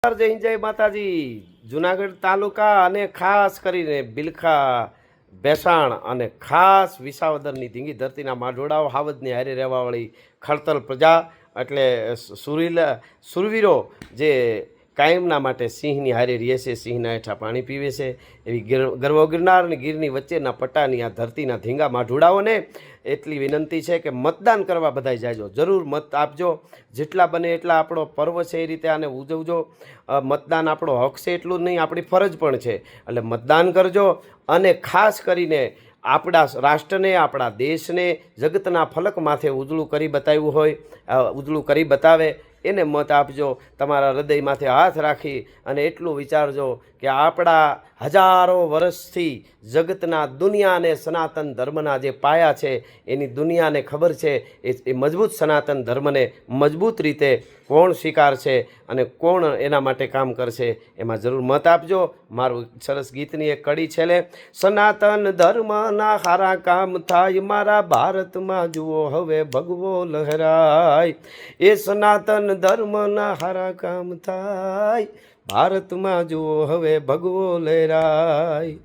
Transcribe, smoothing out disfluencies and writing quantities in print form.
જય હિન્દ જય માતાજી। જુનાગઢ તાલુકા અને ખાસ કરીને બિલખા ભેસાણ અને ખાસ વિસાવદરની ધીંગી ધરતીના માઢોડાઓ હાવજની હારે રહેવાવાળી ખડતલ પ્રજા એટલે સુરવીરો જે કાયમના માટે સિંહની હારે રહે છે, સિંહના હેઠા પાણી પીવે છે, એવી ગરવો ગિરનાર અને ગીરની વચ્ચેના પટ્ટાની આ ધરતીના ધીંગા માઢોડાઓને એટલી વિનંતી છે કે મતદાન કરવા બધાય જાજો, જરૂર મત આપજો। જેટલા બને એટલા આપણો પર્વ છે એ રીતે આને ઉજવજો। મતદાન આપણો હક છે એટલું નહીં, આપણી ફરજ પણ છે, એટલે મતદાન કરજો। અને ખાસ કરીને આપણા રાષ્ટ્રને, આપણા દેશને જગતના ફલક માથે ઉજળું કરી બતાવ્યું હોય, ઉજળું કરી બતાવે એને મત આપજો। તમારા હૃદયમાંથી હાથ રાખી અને એટલું વિચારજો કે આપણા હજારો વર્ષથી જગતના દુનિયા અને સનાતન ધર્મના જે પાયા છે એની દુનિયાને ખબર છે એ મજબૂત સનાતન ધર્મને મજબૂત રીતે કોણ સ્વીકારશે અને કોણ એના માટે કામ કરશે, એમાં જરૂર મત આપજો। મારું સરસ ગીતની એક કડી છેલ્લે, સનાતન ધર્મના હારા કામ થાય, મારા ભારતમાં જુઓ હવે ભગવો લહેરાય। એ સનાતન ધર્મના હારા કામ થાય, ભારતમાં જુઓ હવે ભગવો લહેરાય।